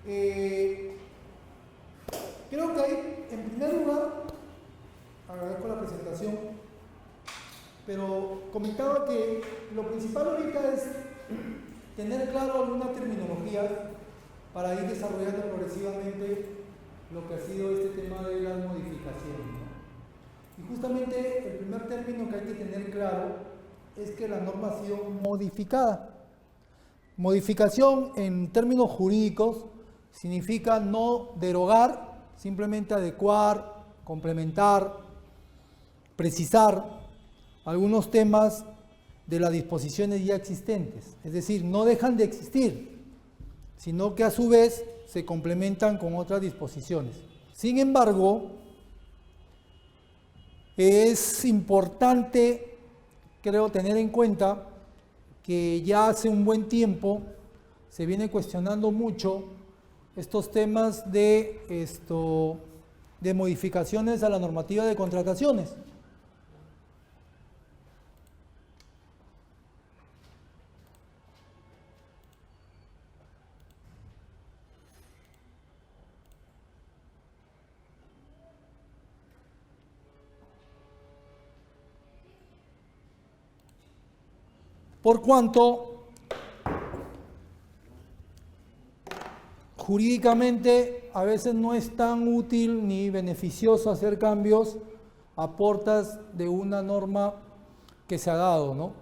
Creo que hay, en primer lugar, agradezco la presentación, pero comentaba que lo principal ahorita es tener claro alguna terminología para ir desarrollando progresivamente lo que ha sido este tema de las modificaciones, ¿no? Y justamente el primer término que hay que tener claro es que la norma ha sido modificada. Modificación en términos jurídicos significa no derogar, simplemente adecuar, complementar, precisar algunos temas de las disposiciones ya existentes. Es decir, no dejan de existir, sino que a su vez se complementan con otras disposiciones. Sin embargo, es importante, creo, tener en cuenta que ya hace un buen tiempo se viene cuestionando mucho estos temas de modificaciones a la normativa de contrataciones. Por cuanto jurídicamente a veces no es tan útil ni beneficioso hacer cambios a portas de una norma que se ha dado, ¿no?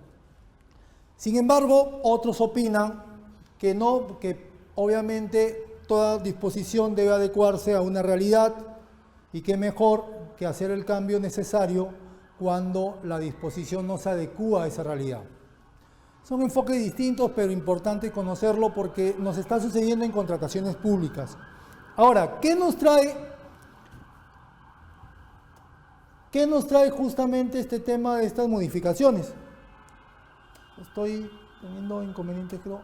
Sin embargo, otros opinan que no, que obviamente toda disposición debe adecuarse a una realidad y que mejor que hacer el cambio necesario cuando la disposición no se adecúa a esa realidad. Son enfoques distintos, pero importante conocerlo porque nos está sucediendo en contrataciones públicas. Ahora, ¿qué nos trae justamente este tema de estas modificaciones? Estoy teniendo inconvenientes, creo.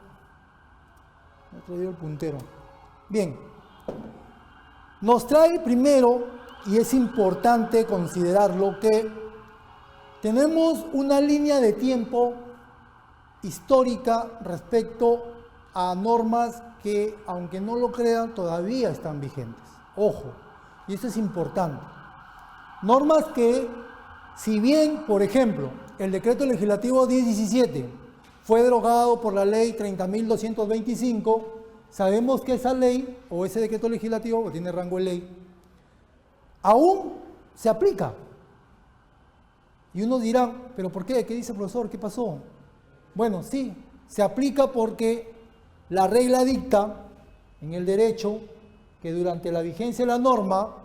Me he traído el puntero. Bien. Nos trae primero, y es importante considerarlo, que tenemos una línea de tiempo histórica respecto a normas que, aunque no lo crean, todavía están vigentes. Ojo, y eso es importante. Normas que, si bien, por ejemplo, el decreto legislativo 1017 fue derogado por la ley 30.225, sabemos que esa ley, o ese decreto legislativo, que tiene rango de ley, aún se aplica. Y unos dirán, ¿pero por qué? ¿Qué dice el profesor? ¿Qué pasó? Bueno, sí, se aplica porque la regla dicta en el derecho que durante la vigencia de la norma,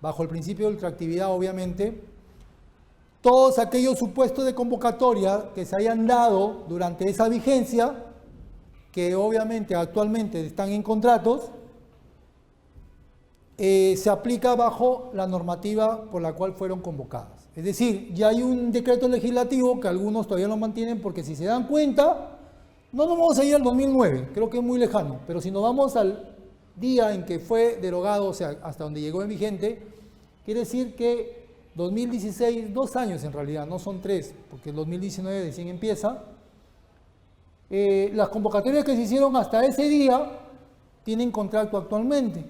bajo el principio de ultraactividad obviamente, todos aquellos supuestos de convocatoria que se hayan dado durante esa vigencia, que obviamente actualmente están en contratos, se aplica bajo la normativa por la cual fueron convocadas. Es decir, ya hay un decreto legislativo que algunos todavía lo mantienen porque si se dan cuenta, no nos vamos a ir al 2009, creo que es muy lejano, pero si nos vamos al día en que fue derogado, o sea, hasta donde llegó en vigente, quiere decir que 2016, 2 años en realidad, no son 3, porque el 2019 recién empieza, las convocatorias que se hicieron hasta ese día tienen contrato actualmente.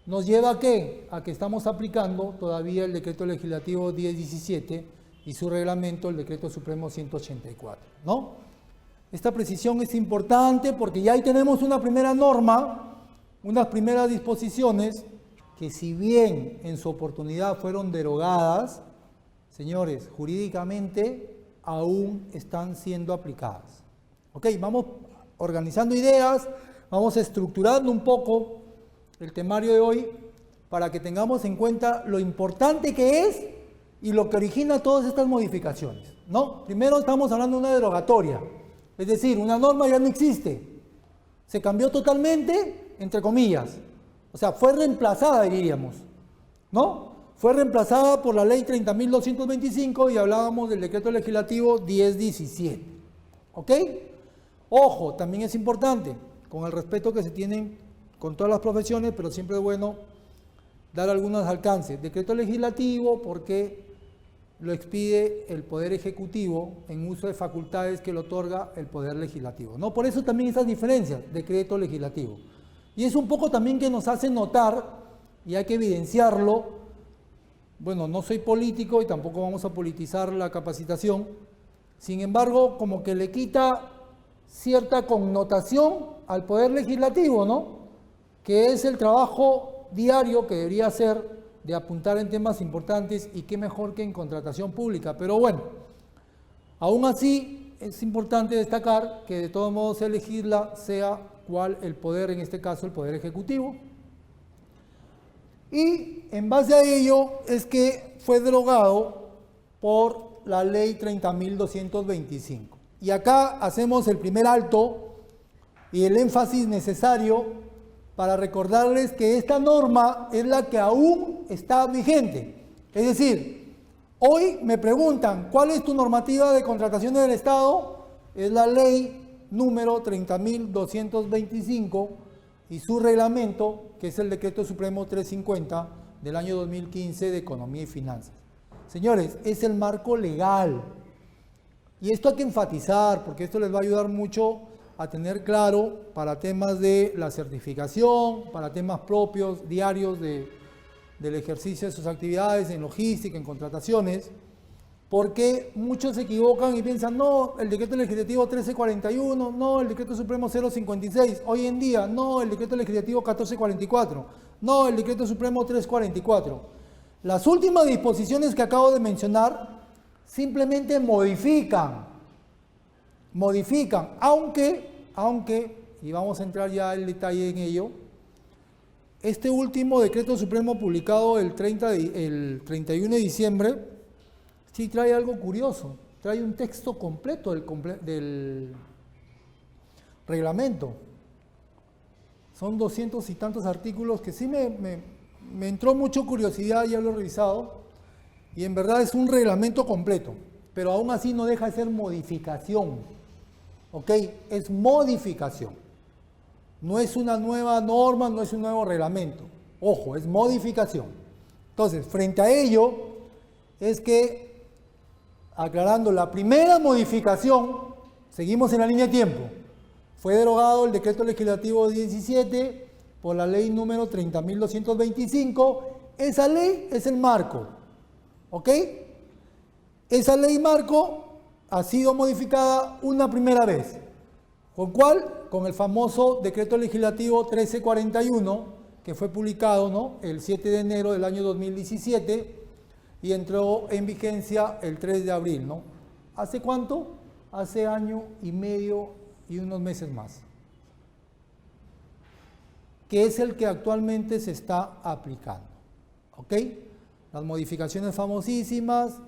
¿Nos lleva a qué? A que estamos aplicando todavía el decreto legislativo 1017 y su reglamento, el decreto supremo 184, ¿no? Esta precisión es importante porque ya ahí tenemos una primera norma, unas primeras disposiciones que si bien en su oportunidad fueron derogadas, señores, jurídicamente aún están siendo aplicadas. Ok, vamos organizando ideas, vamos estructurando un poco el temario de hoy para que tengamos en cuenta lo importante que es y lo que origina todas estas modificaciones, ¿no? Primero estamos hablando de una derogatoria, es decir, una norma ya no existe, se cambió totalmente, entre comillas, o sea, fue reemplazada, diríamos, ¿no? Fue reemplazada por la ley 30.225 y hablábamos del decreto legislativo 1017, ¿ok? Ojo, también es importante, con el respeto que se tienen con todas las profesiones, pero siempre es bueno dar algunos alcances. Decreto legislativo porque lo expide el Poder Ejecutivo en uso de facultades que le otorga el Poder Legislativo, ¿no? Por eso también esas diferencias, decreto legislativo. Y es un poco también que nos hace notar, y hay que evidenciarlo, bueno, no soy político y tampoco vamos a politizar la capacitación, sin embargo, como que le quita cierta connotación al Poder Legislativo, ¿no? Que es el trabajo diario que debería hacer de apuntar en temas importantes, y qué mejor que en contratación pública. Pero bueno, aún así es importante destacar que de todos modos se legisla, sea cual el poder, en este caso el Poder Ejecutivo. Y en base a ello es que fue derogado por la Ley 30.225. Y acá hacemos el primer alto y el énfasis necesario para recordarles que esta norma es la que aún está vigente. Es decir, hoy me preguntan, ¿cuál es tu normativa de contrataciones del Estado? Es la ley número 30.225 y su reglamento, que es el Decreto Supremo 350 del año 2015 de Economía y Finanzas. Señores, es el marco legal. Y esto hay que enfatizar, porque esto les va a ayudar mucho a tener claro para temas de la certificación, para temas propios, diarios del ejercicio de sus actividades en logística, en contrataciones, porque muchos se equivocan y piensan, no, el decreto legislativo 1341, no, el decreto supremo 056, hoy en día, no, el decreto legislativo 1444, no, el decreto supremo 344. Las últimas disposiciones que acabo de mencionar simplemente modifican, aunque, y vamos a entrar ya en detalle en ello, este último decreto supremo publicado el 31 de diciembre, sí trae algo curioso, trae un texto completo del reglamento. Son 200 y tantos artículos que sí me entró mucha curiosidad, ya lo he revisado, y en verdad es un reglamento completo, pero aún así no deja de ser modificación. ¿Ok? Es modificación. No es una nueva norma, no es un nuevo reglamento. Ojo, es modificación. Entonces, frente a ello, es que, aclarando, la primera modificación, seguimos en la línea de tiempo, fue derogado el decreto legislativo 17 por la ley número 30.225. Esa ley es el marco. ¿Ok? Esa ley marco ha sido modificada una primera vez. ¿Con cuál? Con el famoso decreto legislativo 1341, que fue publicado, ¿no?, el 7 de enero del año 2017 y entró en vigencia el 3 de abril, ¿no? ¿Hace cuánto? Hace año y medio y unos meses más. Que es el que actualmente se está aplicando. ¿Ok? Las modificaciones famosísimas,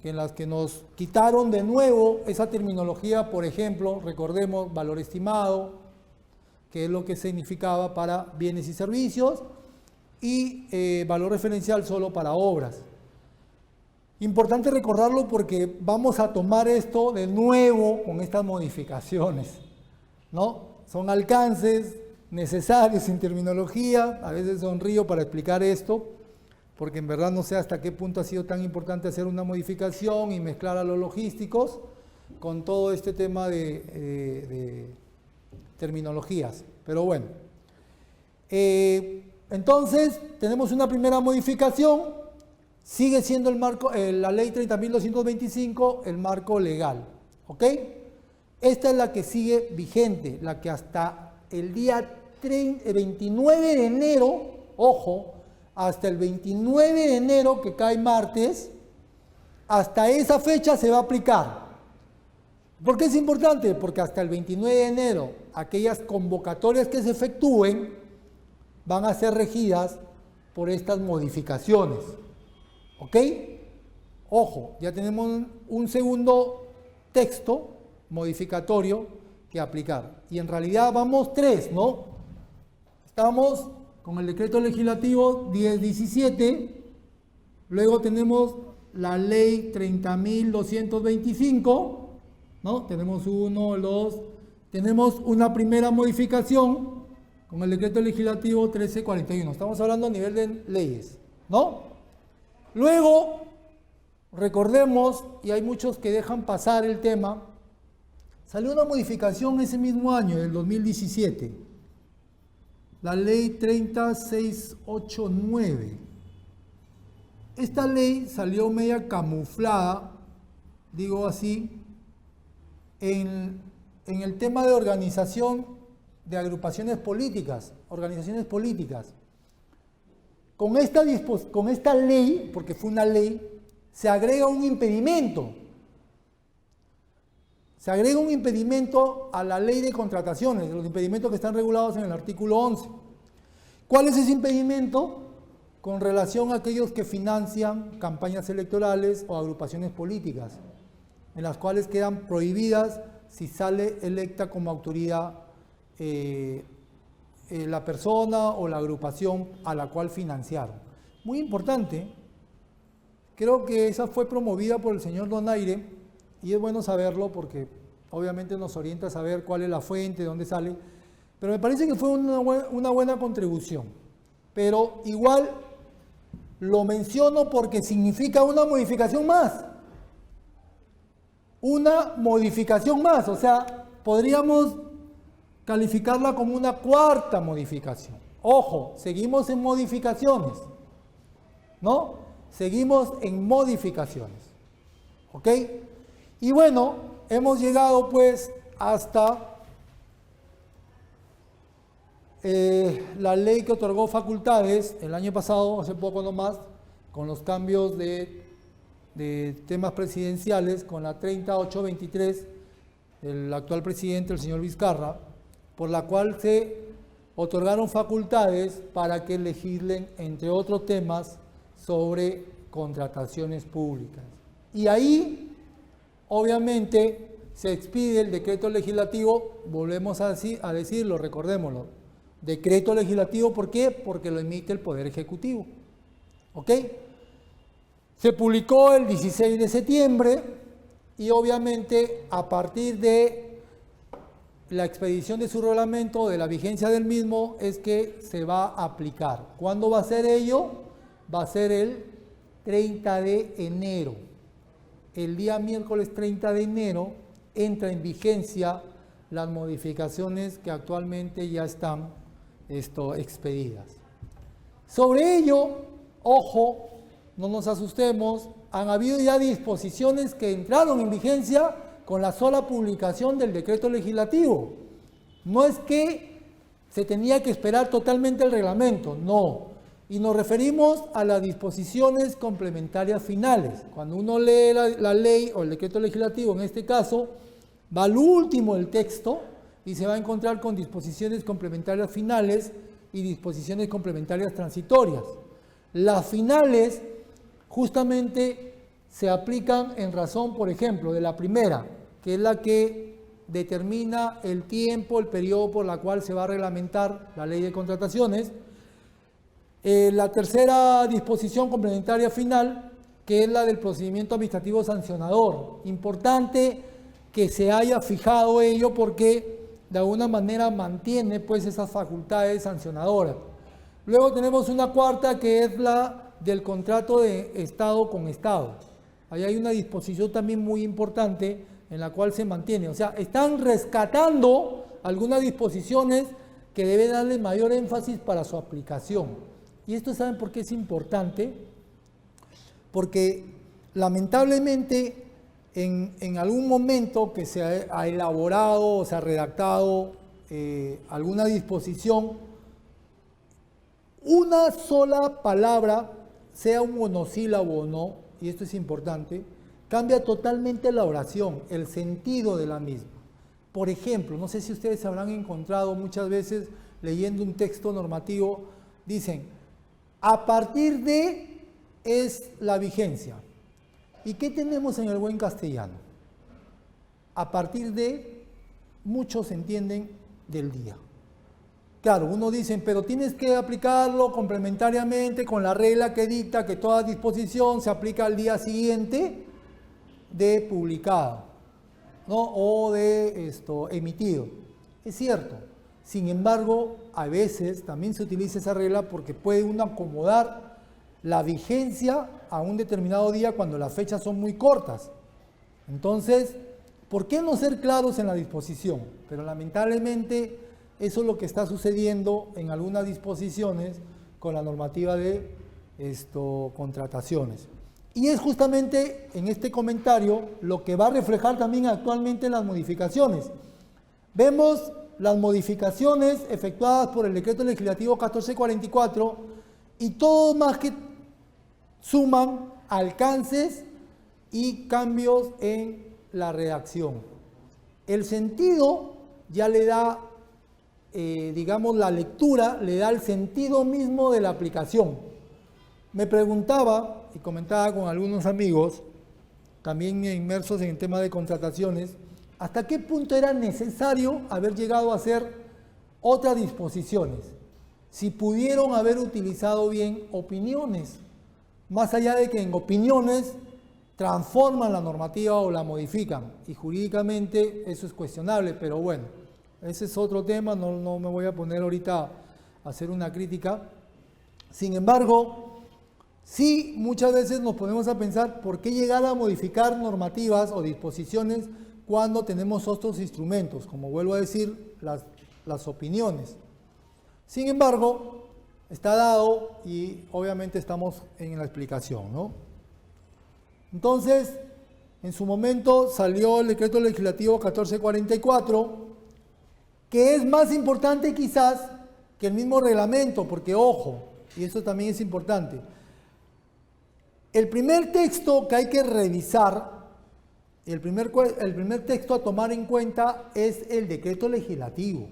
en las que nos quitaron de nuevo esa terminología, por ejemplo, recordemos, valor estimado, que es lo que significaba para bienes y servicios, y valor referencial solo para obras. Importante recordarlo porque vamos a tomar esto de nuevo con estas modificaciones, ¿no? Son alcances necesarios en terminología, a veces sonrío para explicar esto, porque en verdad no sé hasta qué punto ha sido tan importante hacer una modificación y mezclar a los logísticos con todo este tema de terminologías. Pero bueno, entonces tenemos una primera modificación, sigue siendo el marco, la ley 30.225, el marco legal, ¿ok? Esta es la que sigue vigente, la que hasta el día 29 de enero, ojo, hasta el 29 de enero, que cae martes, hasta esa fecha se va a aplicar. ¿Por qué es importante? Porque hasta el 29 de enero, aquellas convocatorias que se efectúen van a ser regidas por estas modificaciones. ¿Ok? Ojo, ya tenemos un segundo texto modificatorio que aplicar. Y en realidad vamos tres, ¿no? Estamos con el decreto legislativo 1017, luego tenemos la ley 30.225, ¿no? Tenemos uno, dos, tenemos una primera modificación con el decreto legislativo 1341. Estamos hablando a nivel de leyes, ¿no? Luego, recordemos, y hay muchos que dejan pasar el tema, salió una modificación ese mismo año, del 2017. la ley 30689. Esta ley salió media camuflada, digo así, en el tema de organización de agrupaciones políticas, organizaciones políticas. Con esta ley, porque fue una ley, se agrega un impedimento. Se agrega un impedimento a la ley de contrataciones, los impedimentos que están regulados en el artículo 11. ¿Cuál es ese impedimento? Con relación a aquellos que financian campañas electorales o agrupaciones políticas, en las cuales quedan prohibidas si sale electa como autoridad la persona o la agrupación a la cual financiaron. Muy importante, creo que esa fue promovida por el señor Donaire, y es bueno saberlo porque obviamente nos orienta a saber cuál es la fuente, de dónde sale, pero me parece que fue una buena contribución. Pero igual lo menciono porque significa una modificación más. Una modificación más, o sea, podríamos calificarla como una cuarta modificación. Ojo, seguimos en modificaciones, ¿no? Seguimos en modificaciones, ¿ok? Y bueno, hemos llegado pues hasta la ley que otorgó facultades el año pasado, hace poco nomás, con los cambios de temas presidenciales, con la 30823 del actual presidente, el señor Vizcarra, por la cual se otorgaron facultades para que legislen, entre otros temas, sobre contrataciones públicas. Y ahí, obviamente, se expide el decreto legislativo, volvemos a decirlo, recordémoslo, decreto legislativo, ¿por qué? Porque lo emite el Poder Ejecutivo, ¿ok? Se publicó el 16 de septiembre y obviamente a partir de la expedición de su reglamento, de la vigencia del mismo, es que se va a aplicar. ¿Cuándo va a ser ello? Va a ser el 30 de enero. El día miércoles 30 de enero entra en vigencia las modificaciones que actualmente ya están expedidas. Sobre ello, ojo, no nos asustemos, han habido ya disposiciones que entraron en vigencia con la sola publicación del decreto legislativo. No es que se tenía que esperar totalmente el reglamento, no. Y nos referimos a las disposiciones complementarias finales. Cuando uno lee la ley o el decreto legislativo, en este caso, va al último del texto y se va a encontrar con disposiciones complementarias finales y disposiciones complementarias transitorias. Las finales justamente se aplican en razón, por ejemplo, de la primera, que es la que determina el tiempo, el periodo por la cual se va a reglamentar la ley de contrataciones. La tercera disposición complementaria final, que es la del procedimiento administrativo sancionador. Importante que se haya fijado ello porque de alguna manera mantiene pues esas facultades sancionadoras. Luego tenemos una cuarta que es la del contrato de Estado con Estado. Ahí hay una disposición también muy importante en la cual se mantiene. O sea, están rescatando algunas disposiciones que deben darle mayor énfasis para su aplicación. Y esto, ¿saben por qué es importante? Porque lamentablemente en algún momento que se ha elaborado o se ha redactado alguna disposición, una sola palabra, sea un monosílabo o no, y esto es importante, cambia totalmente la oración, el sentido de la misma. Por ejemplo, no sé si ustedes se habrán encontrado muchas veces leyendo un texto normativo, dicen, a partir de es la vigencia. ¿Y qué tenemos en el buen castellano? A partir de, muchos entienden del día. Claro, uno dice, pero tienes que aplicarlo complementariamente con la regla que dicta que toda disposición se aplica al día siguiente de publicado, ¿no? O de emitido. Es cierto. Sin embargo, a veces también se utiliza esa regla porque puede uno acomodar la vigencia a un determinado día cuando las fechas son muy cortas. Entonces, ¿por qué no ser claros en la disposición? Pero lamentablemente Eso es lo que está sucediendo en algunas disposiciones con la normativa de contrataciones. Y es justamente en este comentario lo que va a reflejar también actualmente en las modificaciones. Vemos las modificaciones efectuadas por el Decreto Legislativo 1444 y todo más que suman alcances y cambios en la redacción. El sentido ya le da, digamos, la lectura le da el sentido mismo de la aplicación. Me preguntaba y comentaba con algunos amigos, también inmersos en el tema de contrataciones, hasta qué punto era necesario haber llegado a hacer otras disposiciones, si pudieron haber utilizado bien opiniones, más allá de que en opiniones transforman la normativa o la modifican, y jurídicamente eso es cuestionable, pero bueno, ese es otro tema, no me voy a poner ahorita a hacer una crítica. Sin embargo, sí, muchas veces nos ponemos a pensar por qué llegar a modificar normativas o disposiciones cuando tenemos otros instrumentos, como vuelvo a decir, las opiniones. Sin embargo, está dado y obviamente estamos en la explicación, ¿no? Entonces, en su momento salió el Decreto Legislativo 1444, que es más importante quizás que el mismo reglamento, porque ojo, y eso también es importante, el primer texto que hay que revisar, el primer texto a tomar en cuenta es el decreto legislativo.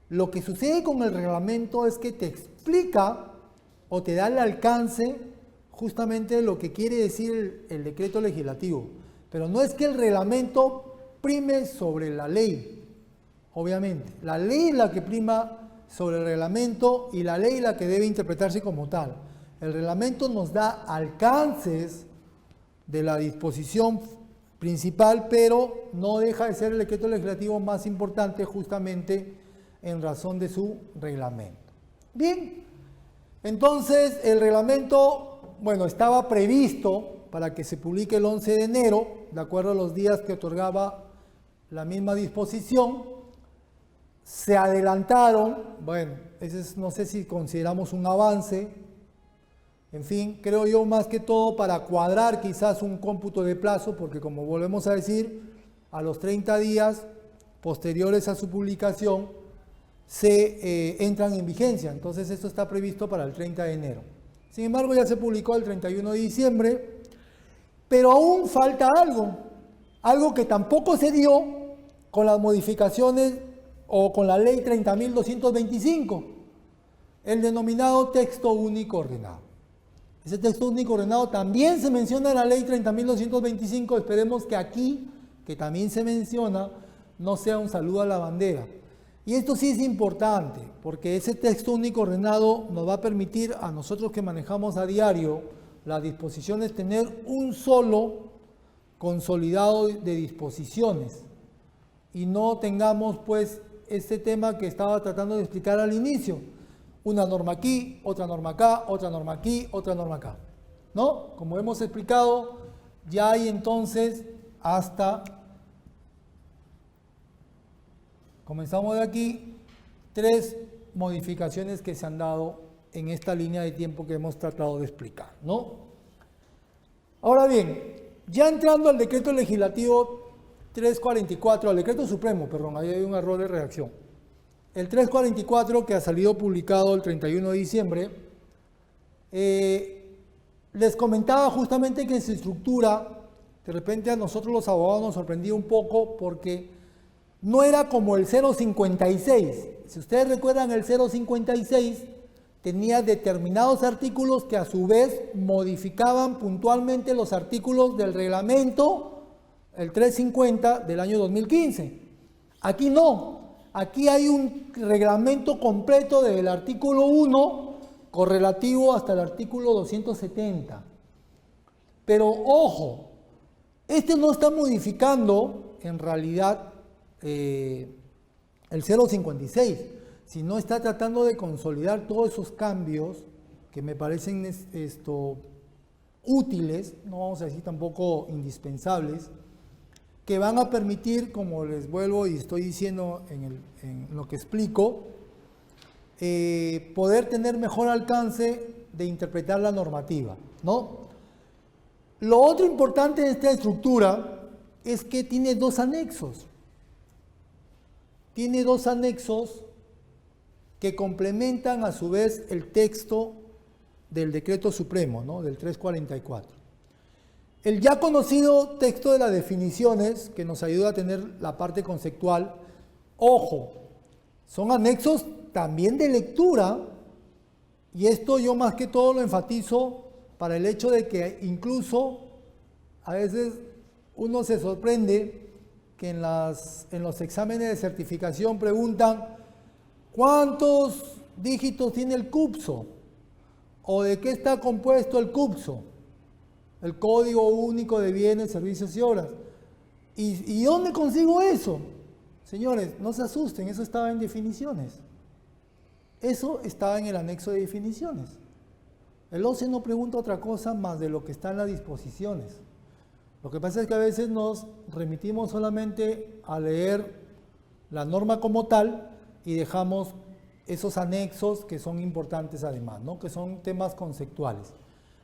Lo que sucede con el reglamento es que te explica o te da el alcance justamente de lo que quiere decir el decreto legislativo. Pero no es que el reglamento prime sobre la ley, obviamente. La ley es la que prima sobre el reglamento y la ley es la que debe interpretarse como tal. El reglamento nos da alcances de la disposición principal, pero no deja de ser el decreto legislativo más importante justamente en razón de su reglamento. Bien, entonces el reglamento, bueno, estaba previsto para que se publique el 11 de enero, de acuerdo a los días que otorgaba la misma disposición. Se adelantaron, bueno, ese es, no sé si consideramos un avance. En fin, creo yo más que todo para cuadrar quizás un cómputo de plazo, porque como volvemos a decir, a los 30 días posteriores a su publicación se entran en vigencia. Entonces esto está previsto para el 30 de enero. Sin embargo, ya se publicó el 31 de diciembre, pero aún falta algo que tampoco se dio con las modificaciones o con la ley 30.225, el denominado texto único ordenado. Ese texto único ordenado también se menciona en la ley 30.225, esperemos que aquí, que también se menciona, no sea un saludo a la bandera. Y esto sí es importante, porque ese texto único ordenado nos va a permitir a nosotros que manejamos a diario las disposiciones tener un solo consolidado de disposiciones y no tengamos pues este tema que estaba tratando de explicar al inicio. Una norma aquí, otra norma acá, otra norma aquí, otra norma acá, ¿no? Como hemos explicado, ya hay entonces hasta, comenzamos de aquí, 3 modificaciones que se han dado en esta línea de tiempo que hemos tratado de explicar, ¿no? Ahora bien, ya entrando al decreto legislativo 344, al decreto supremo, perdón, ahí hay un error de redacción. El 344 que ha salido publicado el 31 de diciembre, les comentaba justamente que en su estructura, de repente a nosotros los abogados nos sorprendía un poco porque no era como el 056. Si ustedes recuerdan, el 056 tenía determinados artículos que a su vez modificaban puntualmente los artículos del reglamento, el 350 del año 2015. Aquí no. Aquí hay un reglamento completo desde el artículo 1 correlativo hasta el artículo 270. Pero ojo, este no está modificando en realidad el 056, sino está tratando de consolidar todos esos cambios que me parecen útiles, no vamos a decir tampoco indispensables, que van a permitir, como les vuelvo y estoy diciendo en lo que explico, poder tener mejor alcance de interpretar la normativa, ¿no? Lo otro importante de esta estructura es que tiene dos anexos. Tiene dos anexos que complementan a su vez el texto del Decreto Supremo, ¿no? Del 344. El ya conocido texto de las definiciones, que nos ayuda a tener la parte conceptual, ojo, son anexos también de lectura, y esto yo más que todo lo enfatizo para el hecho de que incluso a veces uno se sorprende que en los exámenes de certificación preguntan ¿cuántos dígitos tiene el CUPSO? ¿O de qué está compuesto el CUPSO? El Código Único de Bienes, Servicios y Obras. ¿Y dónde consigo eso? Señores, no se asusten, eso estaba en definiciones. Eso estaba en el anexo de definiciones. El OCE no pregunta otra cosa más de lo que está en las disposiciones. Lo que pasa es que a veces nos remitimos solamente a leer la norma como tal y dejamos esos anexos que son importantes además, ¿no? Que son temas conceptuales.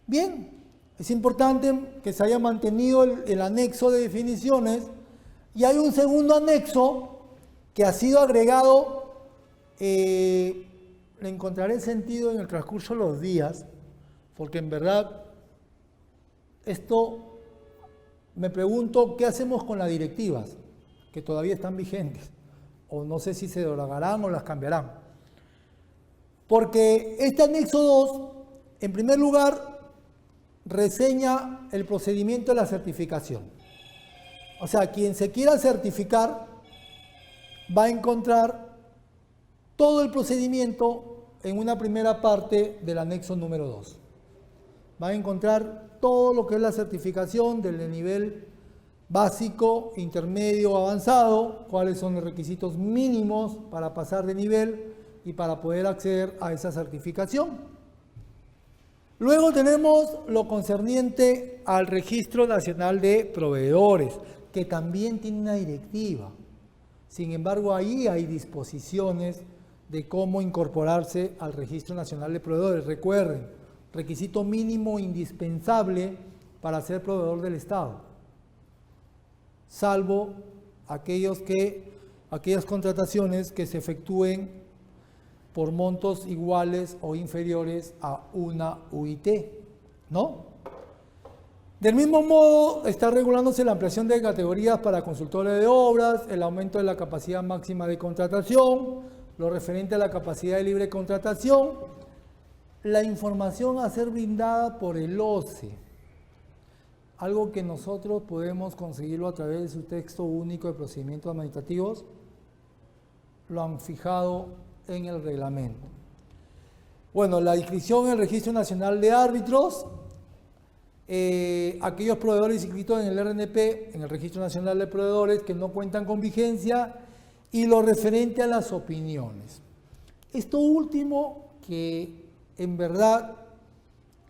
Bien, es importante que se haya mantenido el anexo de definiciones y hay un segundo anexo que ha sido agregado, le encontraré sentido en el transcurso de los días, porque en verdad esto me pregunto qué hacemos con las directivas que todavía están vigentes, o no sé si se derogarán o las cambiarán. Porque este anexo 2, en primer lugar, reseña el procedimiento de la certificación. O sea, quien se quiera certificar va a encontrar todo el procedimiento en una primera parte del anexo número 2. Va a encontrar todo lo que es la certificación del nivel básico, intermedio, avanzado, cuáles son los requisitos mínimos para pasar de nivel y para poder acceder a esa certificación. Luego tenemos lo concerniente al Registro Nacional de Proveedores, que también tiene una directiva. Sin embargo, ahí hay disposiciones de cómo incorporarse al Registro Nacional de Proveedores. Recuerden, requisito mínimo indispensable para ser proveedor del Estado, salvo aquellas contrataciones que se efectúen por montos iguales o inferiores a una UIT, ¿no? Del mismo modo, está regulándose la ampliación de categorías para consultores de obras, el aumento de la capacidad máxima de contratación, lo referente a la capacidad de libre contratación, la información a ser brindada por el OCE, algo que nosotros podemos conseguirlo a través de su texto único de procedimientos administrativos, lo han fijado en el reglamento. Bueno, la inscripción en el Registro Nacional de Árbitros, aquellos proveedores inscritos en el RNP, en el Registro Nacional de Proveedores, que no cuentan con vigencia, y lo referente a las opiniones. Esto último que en verdad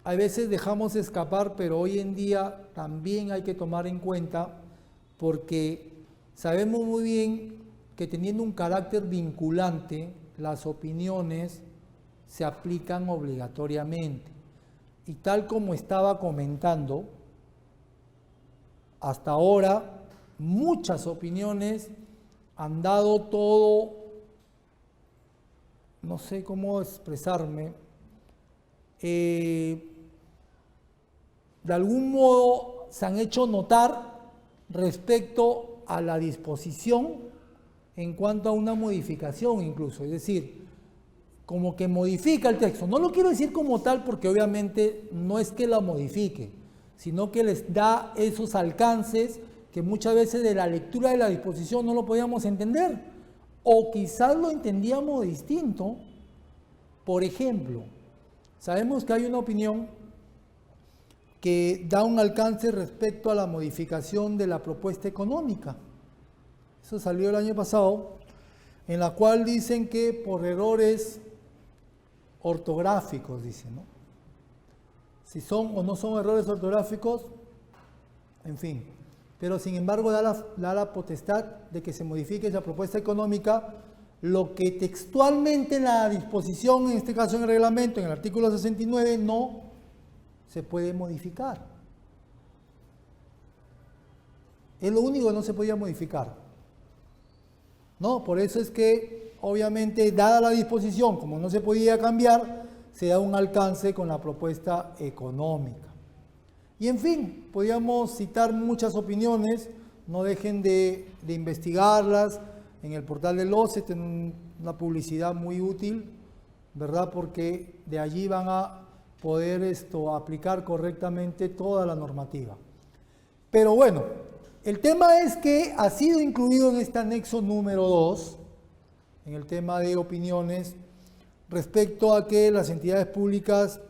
a veces dejamos escapar, pero hoy en día también hay que tomar en cuenta, porque sabemos muy bien que teniendo un carácter vinculante, las opiniones se aplican obligatoriamente. Y tal como estaba comentando, hasta ahora muchas opiniones han dado todo, no sé cómo expresarme, de algún modo se han hecho notar respecto a la disposición en cuanto a una modificación incluso, es decir, como que modifica el texto. No lo quiero decir como tal porque obviamente no es que la modifique, sino que les da esos alcances que muchas veces de la lectura de la disposición no lo podíamos entender, o quizás lo entendíamos distinto. Por ejemplo, sabemos que hay una opinión que da un alcance respecto a la modificación de la propuesta económica. Eso salió el año pasado, en la cual dicen que por errores ortográficos, dicen, ¿no? Si son o no son errores ortográficos, en fin. pero sin embargo da la potestad de que se modifique esa propuesta económica, lo que textualmente en la disposición, en este caso en el reglamento, en el artículo 69, no se puede modificar. Es lo único que no se podía modificar. ¿No? Por eso es que, obviamente, dada la disposición, como no se podía cambiar, se da un alcance con la propuesta económica. Y en fin, podríamos citar muchas opiniones, no dejen de investigarlas. En el portal del OCE tienen una publicidad muy útil, ¿verdad? Porque de allí van a poder aplicar correctamente toda la normativa. Pero bueno, el tema es que ha sido incluido en este anexo número 2, en el tema de opiniones, respecto a que las entidades públicas,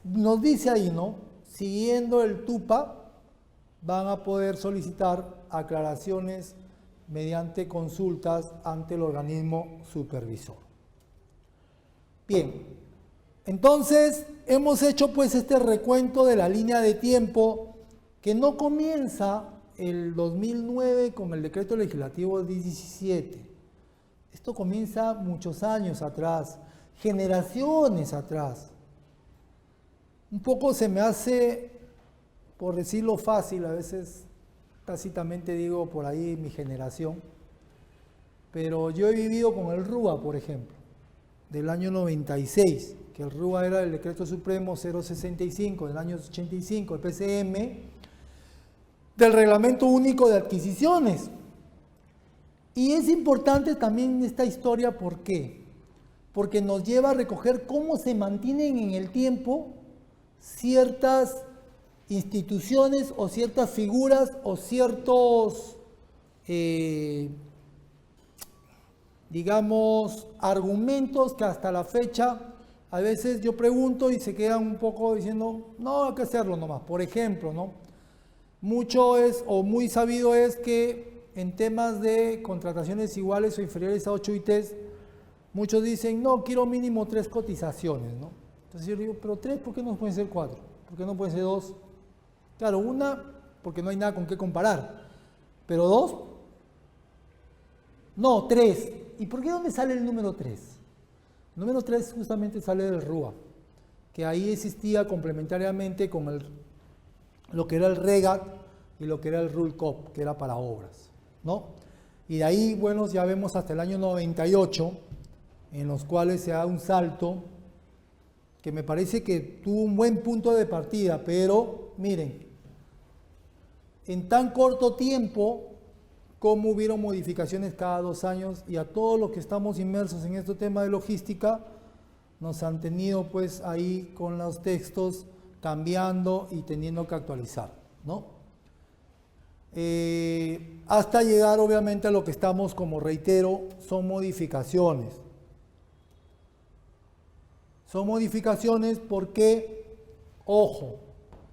nos dice ahí, ¿no? Siguiendo el TUPA, van a poder solicitar aclaraciones mediante consultas ante el organismo supervisor. Bien, entonces hemos hecho pues este recuento de la línea de tiempo que no comienza el 2009 con el decreto legislativo 17. Esto comienza muchos años atrás, generaciones atrás. Un poco se me hace, por decirlo fácil, a veces tácitamente digo por ahí mi generación, pero yo he vivido con el RUA, por ejemplo, del año 96, que el RUA era el decreto supremo 065 del año 85, el PCM, del Reglamento Único de Adquisiciones. Y es importante también esta historia, ¿por qué? Porque nos lleva a recoger cómo se mantienen en el tiempo ciertas instituciones o ciertas figuras o ciertos, digamos, argumentos que hasta la fecha, a veces yo pregunto y se quedan un poco diciendo, no, hay que hacerlo nomás. Por ejemplo, ¿no? Mucho es, o muy sabido es que en temas de contrataciones iguales o inferiores a 8 ITs, muchos dicen, no, quiero mínimo 3 cotizaciones, ¿no? Entonces yo digo, pero 3, ¿por qué no pueden ser 4? ¿Por qué no pueden ser 2? Claro, una, porque no hay nada con qué comparar, pero 2, no, 3. ¿Y por qué dónde sale el número 3? El número 3 justamente sale del RUA, que ahí existía complementariamente con lo que era el REGAT y lo que era el RULCOP, que era para obras, ¿no? Y de ahí, bueno, ya vemos hasta el año 98, en los cuales se da un salto que me parece que tuvo un buen punto de partida, pero miren, en tan corto tiempo, cómo hubieron modificaciones cada 2 años, y a todos los que estamos inmersos en este tema de logística, nos han tenido pues ahí con los textos cambiando y teniendo que actualizar, ¿no? Hasta llegar obviamente a lo que estamos, como reitero, son modificaciones. Son modificaciones porque, ojo,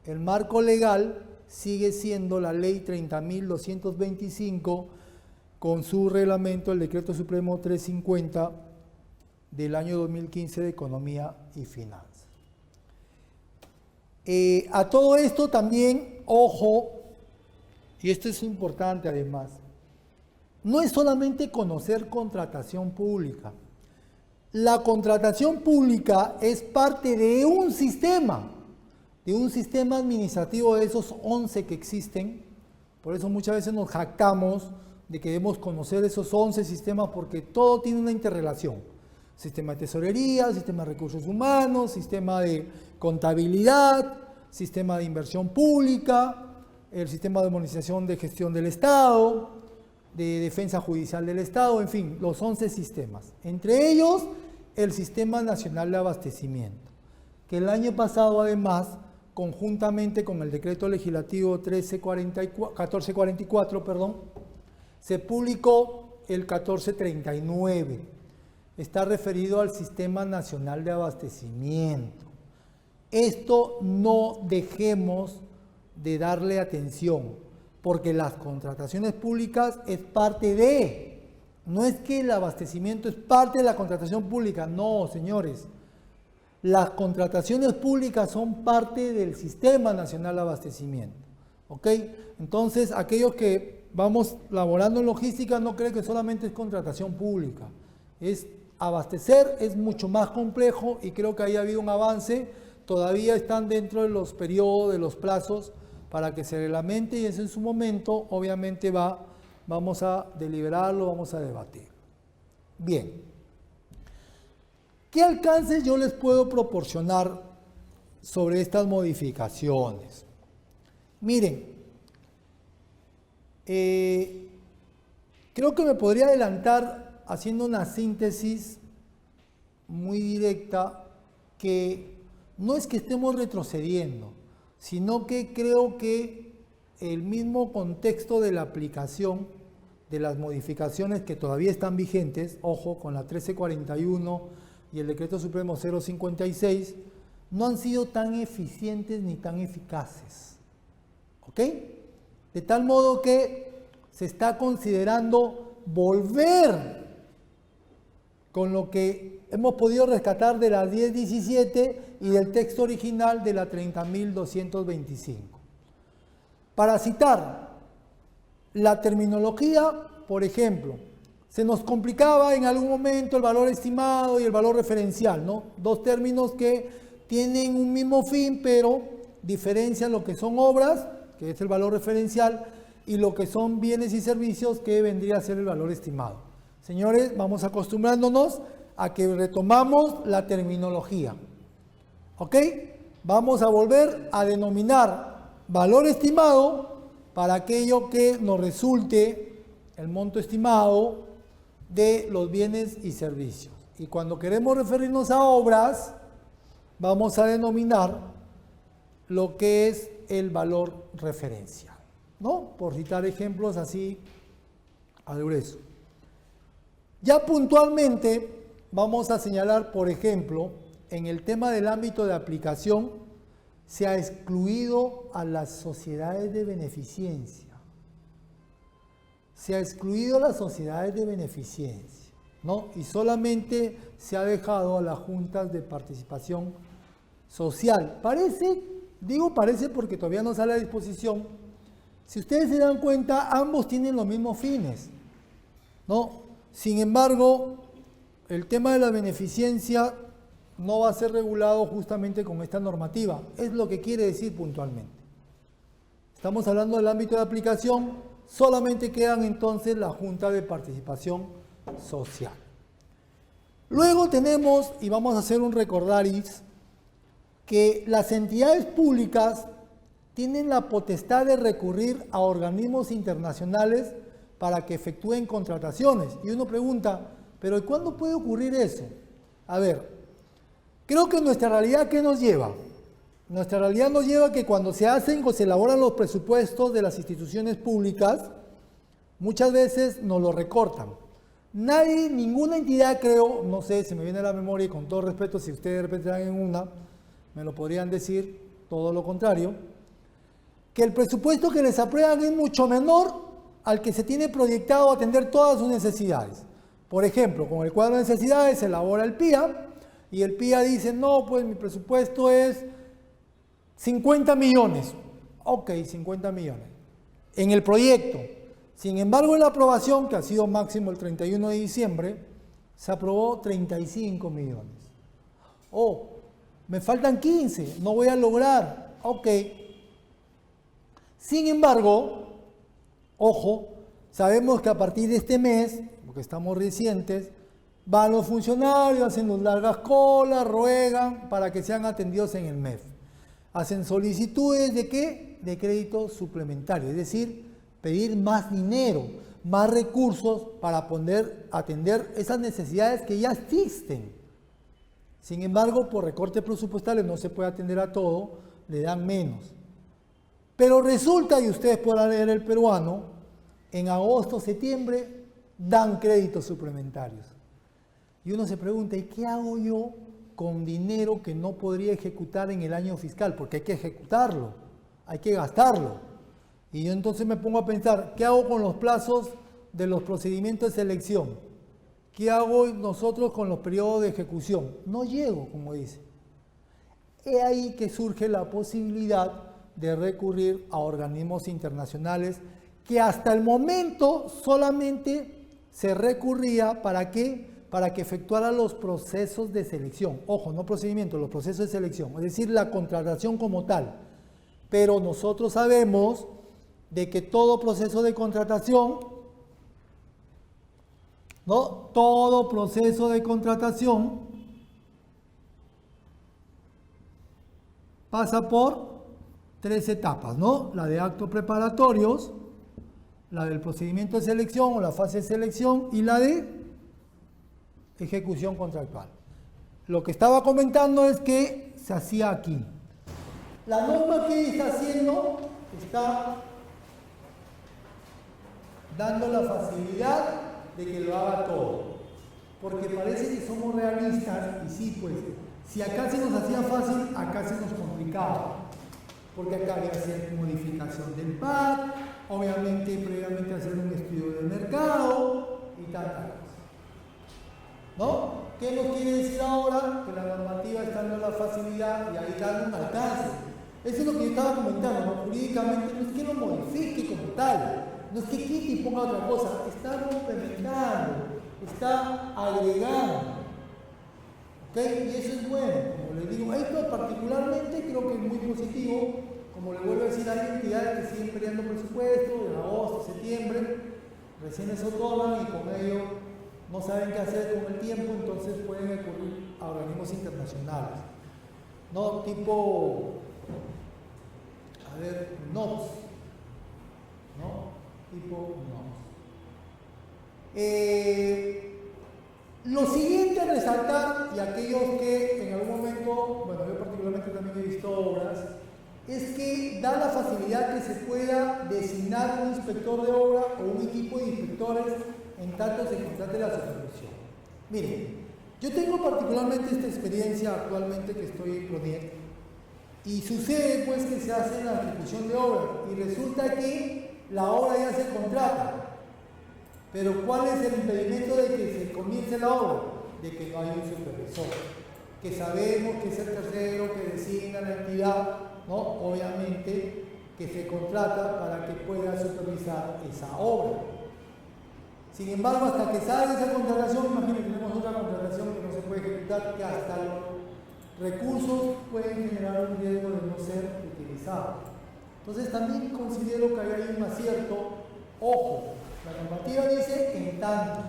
el marco legal sigue siendo la ley 30.225 con su reglamento, el decreto supremo 350 del año 2015 de Economía y Finanzas. A todo esto también, ojo, y esto es importante además, no es solamente conocer contratación pública. La contratación pública es parte de un sistema administrativo de esos 11 que existen. Por eso muchas veces nos jactamos de que debemos conocer esos 11 sistemas, porque todo tiene una interrelación. Sistema de tesorería, sistema de recursos humanos, sistema de contabilidad, sistema de inversión pública, el sistema de armonización de gestión del Estado, de defensa judicial del Estado, en fin, los 11 sistemas. Entre ellos, el Sistema Nacional de Abastecimiento, que el año pasado además, conjuntamente con el decreto legislativo 1444, se publicó el 1439. Está referido al Sistema Nacional de Abastecimiento. Esto no dejemos de darle atención, porque las contrataciones públicas es parte de, no es que el abastecimiento es parte de la contratación pública, no, señores. Las contrataciones públicas son parte del Sistema Nacional de Abastecimiento. ¿Ok? Entonces, aquellos que vamos laborando en logística no creen que solamente es contratación pública. Es abastecer, es mucho más complejo y creo que ahí ha habido un avance. Todavía están dentro de los periodos, de los plazos para que se reglamente y eso en su momento obviamente vamos a deliberarlo, vamos a debatir. Bien. ¿Qué alcances yo les puedo proporcionar sobre estas modificaciones? Miren, creo que me podría adelantar haciendo una síntesis muy directa que no es que estemos retrocediendo, sino que creo que el mismo contexto de la aplicación de las modificaciones que todavía están vigentes, ojo, con la 1341 y el Decreto Supremo 056, no han sido tan eficientes ni tan eficaces. ¿Ok? De tal modo que se está considerando volver con lo que hemos podido rescatar de la 1017 y del texto original de la 30.225. Para citar la terminología, por ejemplo, se nos complicaba en algún momento el valor estimado y el valor referencial, ¿no? Dos términos que tienen un mismo fin, pero diferencian lo que son obras, que es el valor referencial, y lo que son bienes y servicios, que vendría a ser el valor estimado. Señores, vamos acostumbrándonos a que retomamos la terminología. ¿Ok? Vamos a volver a denominar valor estimado para aquello que nos resulte el monto estimado de los bienes y servicios. Y cuando queremos referirnos a obras, vamos a denominar lo que es el valor referencial, ¿no? Por citar ejemplos así al grueso. Ya puntualmente vamos a señalar, por ejemplo, en el tema del ámbito de aplicación, se ha excluido a las sociedades de beneficencia. Se ha excluido a las sociedades de beneficencia, ¿no? Y solamente se ha dejado a las juntas de participación social. Parece, digo parece porque todavía no sale a disposición. Si ustedes se dan cuenta, ambos tienen los mismos fines, ¿no? Sin embargo, el tema de la beneficencia no va a ser regulado justamente con esta normativa. Es lo que quiere decir puntualmente. Estamos hablando del ámbito de aplicación, solamente quedan entonces la Junta de Participación Social. Luego tenemos, y vamos a hacer un recordaris, que las entidades públicas tienen la potestad de recurrir a organismos internacionales para que efectúen contrataciones. Y uno pregunta, ¿pero ¿y cuándo puede ocurrir eso? A ver, creo que nuestra realidad, ¿qué nos lleva? Nuestra realidad nos lleva que cuando se hacen o se elaboran los presupuestos de las instituciones públicas, muchas veces nos lo recortan. Nadie, ninguna entidad, creo, no sé, se me viene a la memoria y con todo respeto, si ustedes de repente están en una, me lo podrían decir, todo lo contrario, que el presupuesto que les aprueban es mucho menor al que se tiene proyectado atender todas sus necesidades. Por ejemplo, con el cuadro de necesidades se elabora el PIA y el PIA dice, no, pues mi presupuesto es 50 millones. Ok, 50 millones. En el proyecto. Sin embargo, en la aprobación, que ha sido máximo el 31 de diciembre, se aprobó 35 millones. Oh, me faltan 15, no voy a lograr. Ok. Sin embargo, ojo, sabemos que a partir de este mes, porque estamos recientes, van los funcionarios, hacen las largas colas, ruegan para que sean atendidos en el MEF. Hacen solicitudes de ¿qué? De crédito suplementario, es decir, pedir más dinero, más recursos para poder atender esas necesidades que ya existen. Sin embargo, por recortes presupuestales no se puede atender a todo, le dan menos. Pero resulta, y ustedes podrán leer el peruano, en agosto, septiembre, dan créditos suplementarios. Y uno se pregunta, ¿y qué hago yo con dinero que no podría ejecutar en el año fiscal? Porque hay que ejecutarlo, hay que gastarlo. Y yo entonces me pongo a pensar, ¿qué hago con los plazos de los procedimientos de selección? ¿Qué hago nosotros con los periodos de ejecución? No llego, como dice. Es ahí que surge la posibilidad de recurrir a organismos internacionales que hasta el momento solamente se recurría ¿para qué? Para que efectuara los procesos de selección. Ojo, no procedimientos, los procesos de selección, es decir, la contratación como tal. Pero nosotros sabemos de que todo proceso de contratación, ¿no? Todo proceso de contratación pasa por 3 etapas, ¿no? La de actos preparatorios, la del procedimiento de selección o la fase de selección y la de ejecución contractual. Lo que estaba comentando es que se hacía aquí. La norma que está haciendo está dando la facilidad de que lo haga todo. Porque parece que somos realistas y sí, pues, si acá se nos hacía fácil, acá se nos complicaba. Porque acá había que hacer modificación del PAD, obviamente previamente hacer un estudio de mercado y tal. ¿No? ¿Qué nos quiere decir ahora? Que la normativa está dando la facilidad y ahí dando un alcance. Eso es lo que yo estaba comentando, ¿no? Jurídicamente no es que lo modifique como tal, no es que quite y ponga otra cosa, está complementando, está agregando. ¿Ok? Y eso es bueno, como les digo, esto particularmente creo que es muy positivo, como le vuelvo a decir, hay entidades que siguen peleando presupuesto, en agosto, septiembre, recién se otorgan y con ello no saben qué hacer con el tiempo, entonces pueden recurrir a organismos internacionales, ¿no? Tipo, a ver, NOPS, ¿no? Tipo NOPS. Lo siguiente a resaltar, y aquellos que en algún momento, bueno, yo particularmente también he visto obras, es que da la facilidad que se pueda designar un inspector de obra o un equipo de inspectores en tanto se contrate la supervisión. Miren, yo tengo particularmente esta experiencia actualmente que estoy poniendo y sucede pues que se hace la ejecución de obra y resulta que la obra ya se contrata, pero ¿cuál es el impedimento de que se comience la obra? De que no hay un supervisor, que sabemos que es el tercero que designa la entidad, ¿no? Obviamente que se contrata para que pueda supervisar esa obra. Sin embargo, hasta que sale esa contratación, imagínense que tenemos otra contratación que no se puede ejecutar, que hasta los recursos pueden generar un riesgo de no ser utilizados. Entonces también considero que hay un acierto. Ojo, la normativa dice en tanto,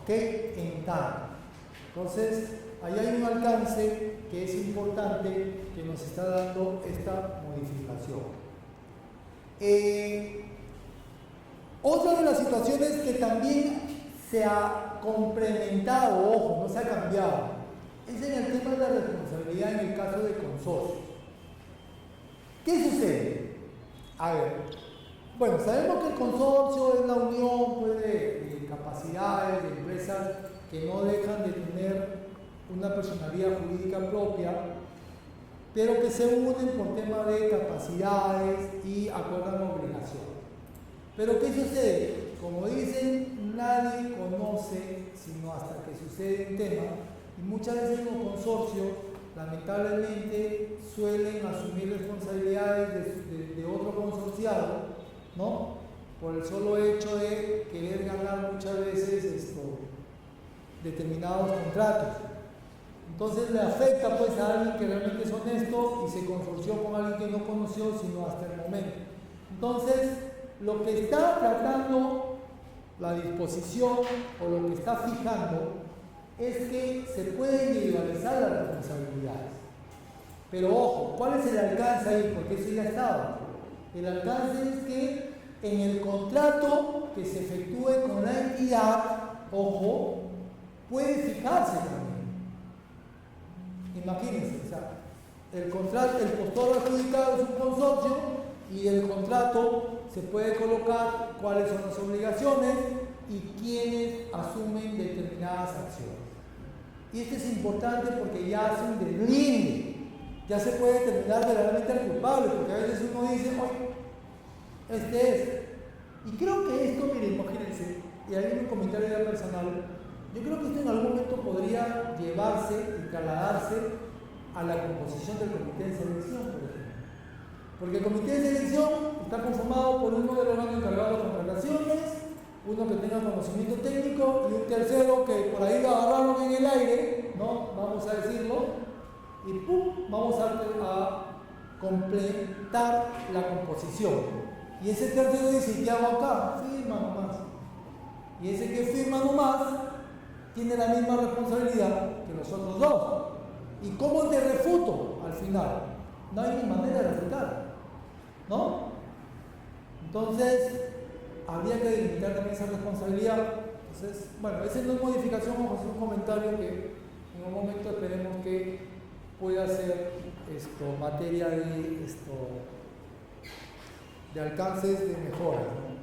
¿ok? En tanto. Entonces, ahí hay un alcance que es importante que nos está dando esta modificación. Otra de las situaciones que también se ha complementado, ojo, no se ha cambiado, es en el tema de la responsabilidad en el caso de consorcios. ¿Qué sucede? A ver, bueno, sabemos que el consorcio es la unión pues, de capacidades, de empresas que no dejan de tener una personalidad jurídica propia, pero que se unen por tema de capacidades y acuerdan obligaciones. Pero ¿qué sucede? Como dicen, nadie conoce sino hasta que sucede un tema y muchas veces los consorcios lamentablemente suelen asumir responsabilidades de otro consorciado, ¿no? Por el solo hecho de querer ganar muchas veces determinados contratos. Entonces le afecta pues a alguien que realmente es honesto y se consorció con alguien que no conoció sino hasta el momento. Entonces, lo que está tratando la disposición o lo que está fijando es que se pueden individualizar las responsabilidades. Pero ojo, ¿cuál es el alcance ahí? Porque eso ya estaba. El alcance es que en el contrato que se efectúe con la entidad, ojo, puede fijarse también. Imagínense, o sea, el postor adjudicado es un consorcio y el contrato se puede colocar cuáles son las obligaciones y quiénes asumen determinadas acciones. Y esto es importante porque ya hace un deslinde, ya se puede determinar verdaderamente al culpable, porque a veces uno dice, oye, este es. Y creo que esto, miren, imagínense, y hay un comentario ya personal, yo creo que esto en algún momento podría llevarse y trasladarse a la composición del comité de selección, por ejemplo. Porque el comité de selección está conformado por uno del órgano encargado de contrataciones, uno que tenga conocimiento técnico y un tercero que por ahí lo agarraron en el aire, ¿no? Vamos a decirlo, y ¡pum! Vamos a completar la composición. Y ese tercero dice, ¿qué hago acá? Firma nomás. Y ese que firma nomás tiene la misma responsabilidad que los otros dos. ¿Y cómo te refuto al final? No hay ni manera de refutar, ¿no? Entonces, habría que delimitar también esa responsabilidad. Entonces, bueno, esa no es modificación, vamos a hacer un comentario que en un momento esperemos que pueda ser materia de alcances de mejora, ¿no?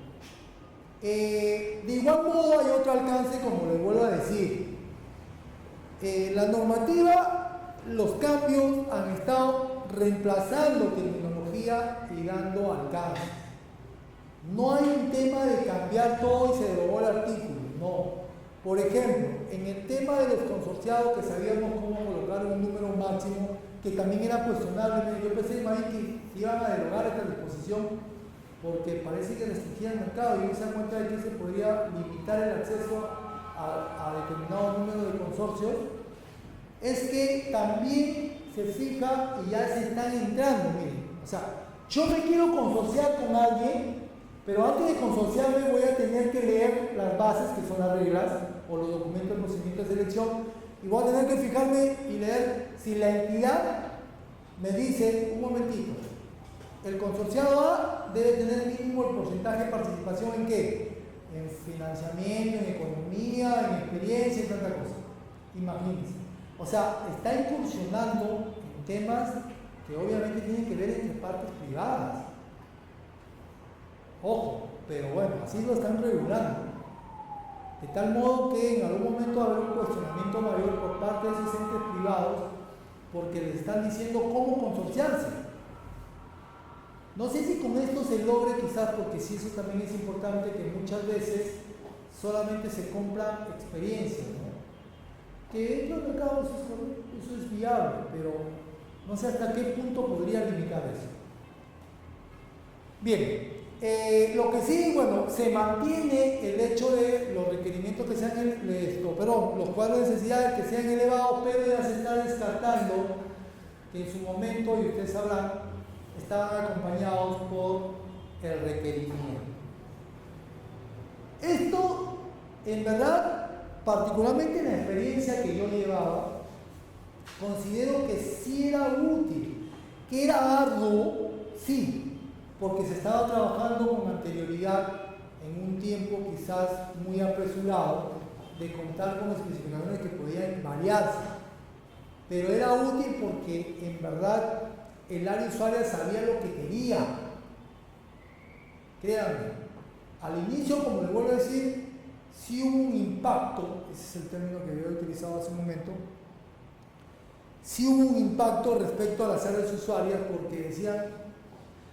De igual modo hay otro alcance, como les vuelvo a decir. La normativa, los cambios han estado reemplazando terminología y dando alcance. No hay un tema de cambiar todo y se derogó el artículo, no. Por ejemplo, en el tema de los consorciados, que sabíamos cómo colocar un número máximo, que también era cuestionable, yo pensé más bien que iban a derogar esta disposición porque parece que restringía el mercado y se dan cuenta de que se podría limitar el acceso a determinado número de consorcios. Es que también se fija y ya se están entrando, miren, o sea, yo me quiero consorciar con alguien, pero antes de consorciarme voy a tener que leer las bases, que son las reglas, o los documentos de procedimiento de selección, y voy a tener que fijarme y leer si la entidad me dice, un momentito, el consorciado A debe tener mínimo el porcentaje de participación en ¿qué? En financiamiento, en economía, en experiencia y tanta cosa. Imagínense. O sea, está incursionando en temas que obviamente tienen que ver entre partes privadas. Ojo, pero bueno, así lo están regulando. De tal modo que en algún momento va a haber un cuestionamiento mayor por parte de esos entes privados porque les están diciendo cómo consorciarse. No sé si con esto se logre, quizás, porque sí, eso también es importante, que muchas veces solamente se compra experiencia, ¿no? Que dentro del mercado eso es viable, pero no sé hasta qué punto podría limitar eso. Bien, lo que sí, bueno, se mantiene el hecho de los requerimientos que sean, los cuadros de necesidades que sean elevados, pero ya se está descartando que en su momento, y ustedes sabrán, estaban acompañados por el requerimiento. Esto, en verdad, particularmente en la experiencia que yo llevaba, considero que sí era útil, que era arduo, sí, porque se estaba trabajando con anterioridad en un tiempo quizás muy apresurado de contar con especificaciones que podían variarse, pero era útil porque en verdad el área usuaria sabía lo que quería. Créanme, al inicio, como les vuelvo a decir, sí hubo un impacto, ese es el término que había utilizado hace un momento, sí hubo un impacto respecto a las áreas usuarias porque decían,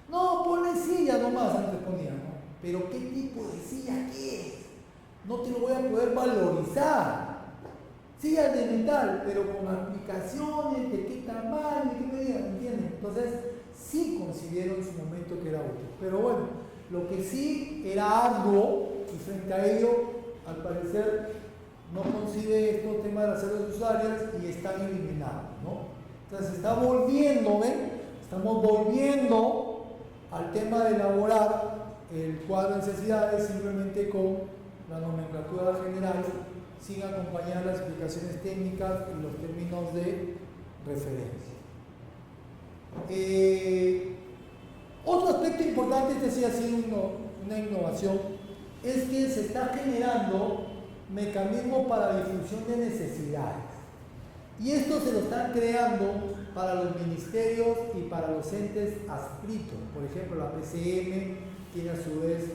no, ponle silla nomás, antes ponían, ¿no? Pero ¿qué tipo de silla quieres? No te lo voy a poder valorizar. Silla de metal, pero con aplicaciones, de qué tamaño, de qué medida, ¿entienden? Entonces, sí considero en su momento que era útil. Pero bueno, lo que sí era arduo, y frente a ello, al parecer, no concibe estos temas de las áreas usuarias y están eliminados, ¿no? Entonces, está volviendo, ¿ven? Estamos volviendo al tema de elaborar el cuadro de necesidades simplemente con la nomenclatura general, sin acompañar las explicaciones técnicas y los términos de referencia. Otro aspecto importante, este sí ha sido una innovación, es que se está generando mecanismos para difusión de necesidades. Y esto se lo están creando para los ministerios y para los entes adscritos. Por ejemplo, la PCM tiene a su vez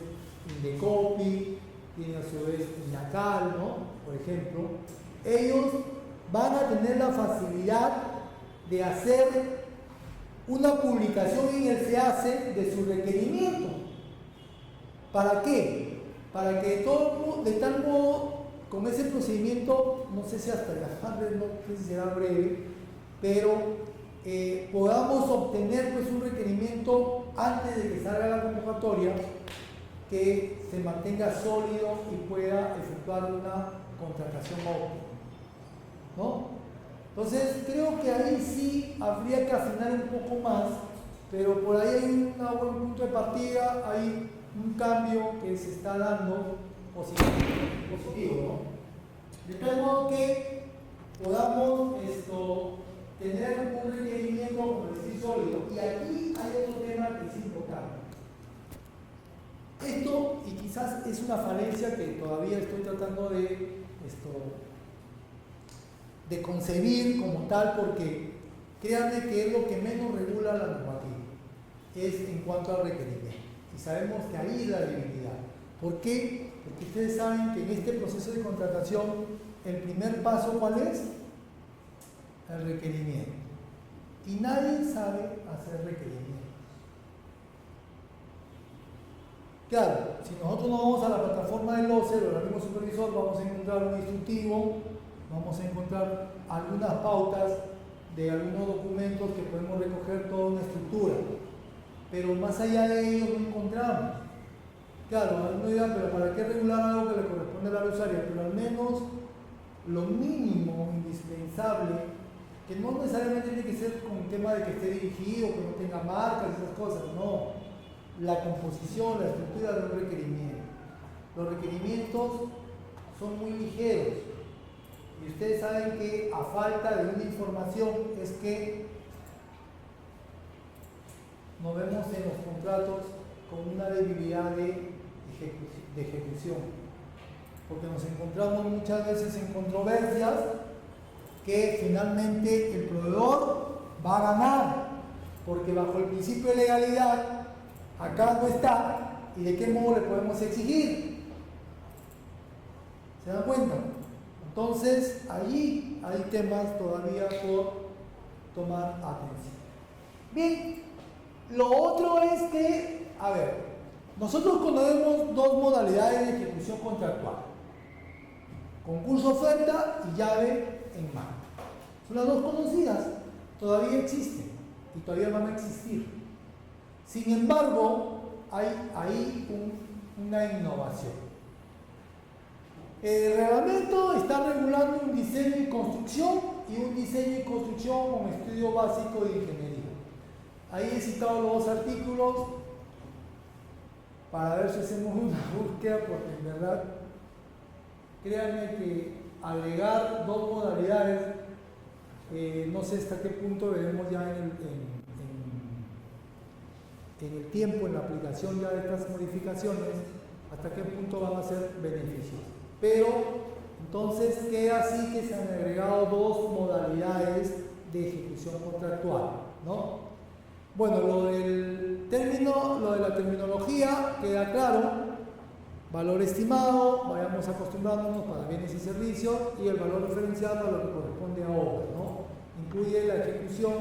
Indecopi, tiene a su vez INACAL, ¿no? Por ejemplo, ellos van a tener la facilidad de hacer una publicación en el SEACE de su requerimiento. ¿Para qué? Para que de tal modo, con ese procedimiento, no sé si hasta la tarde, no sé si será breve, pero podamos obtener pues un requerimiento antes de que salga la convocatoria que se mantenga sólido y pueda efectuar una contratación óptima, ¿no? Entonces creo que ahí sí habría que afinar un poco más, pero por ahí hay un buen punto de partida, hay un cambio que se está dando positivo, ¿no? De tal modo que podamos tener un requerimiento, como decir, sólido. Y aquí hay otro tema que es importante. Esto, y quizás es una falencia que todavía estoy tratando de concebir como tal, porque créanme que es lo que menos regula la normativa, es en cuanto al requerimiento. Y sabemos que ahí es la debilidad. ¿Por qué? Porque ustedes saben que en este proceso de contratación, el primer paso, ¿cuál es? El requerimiento. Y nadie sabe hacer requerimiento. Claro, si nosotros nos vamos a la plataforma del OCE, el organismo supervisor, vamos a encontrar un instructivo, vamos a encontrar algunas pautas de algunos documentos que podemos recoger toda una estructura. Pero más allá de ello no encontramos. Claro, algunos dirán, pero ¿para qué regular algo que le corresponde a la usuaria? Pero al menos lo mínimo indispensable, que no necesariamente tiene que ser con el tema de que esté dirigido, que no tenga marcas y esas cosas, no. La composición, la estructura de un requerimiento. Los requerimientos son muy ligeros y ustedes saben que a falta de una información es que nos vemos en los contratos con una debilidad de ejecución, porque nos encontramos muchas veces en controversias que finalmente el proveedor va a ganar, porque bajo el principio de legalidad acá no está, y de qué modo le podemos exigir. ¿Se dan cuenta? Entonces allí hay temas todavía por tomar atención. Bien, lo otro es que, a ver, nosotros conocemos dos modalidades de ejecución contractual: concurso oferta y llave en mano. Son las dos conocidas, todavía existen y todavía van a existir. Sin embargo, hay ahí una innovación. El reglamento está regulando un diseño y construcción y un diseño y construcción con estudio básico de ingeniería. Ahí he citado los dos artículos para ver si hacemos una búsqueda, porque en verdad, créanme que agregar dos modalidades, no sé hasta qué punto veremos ya en el tiempo, en la aplicación ya de estas modificaciones, hasta qué punto van a ser beneficios. Pero entonces queda así que se han agregado dos modalidades de ejecución contractual, ¿no? Bueno, lo del término, lo de la terminología queda claro: valor estimado, vayamos acostumbrándonos para bienes y servicios, y el valor referenciado a lo que corresponde a obra, ¿no? Incluye la ejecución,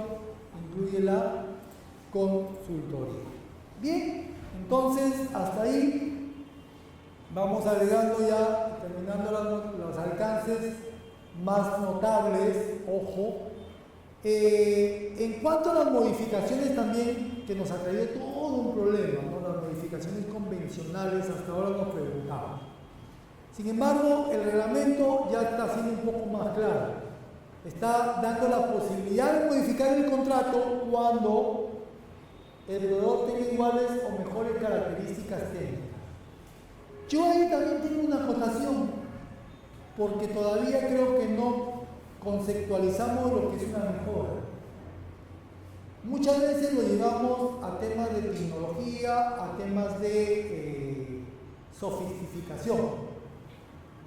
incluye la consultoría. Bien, entonces hasta ahí vamos agregando ya, terminando los alcances más notables, ojo. En cuanto a las modificaciones también, que nos ha traído todo un problema, ¿no? Las modificaciones convencionales hasta ahora nos preocupaban. Sin embargo, el reglamento ya está siendo un poco más claro. Está dando la posibilidad de modificar el contrato cuando el proveedor tenga iguales o mejores características técnicas. Yo ahí también tengo una acotación, porque todavía creo que no conceptualizamos lo que es una mejora. Muchas veces lo llevamos a temas de tecnología, a temas de sofisticación.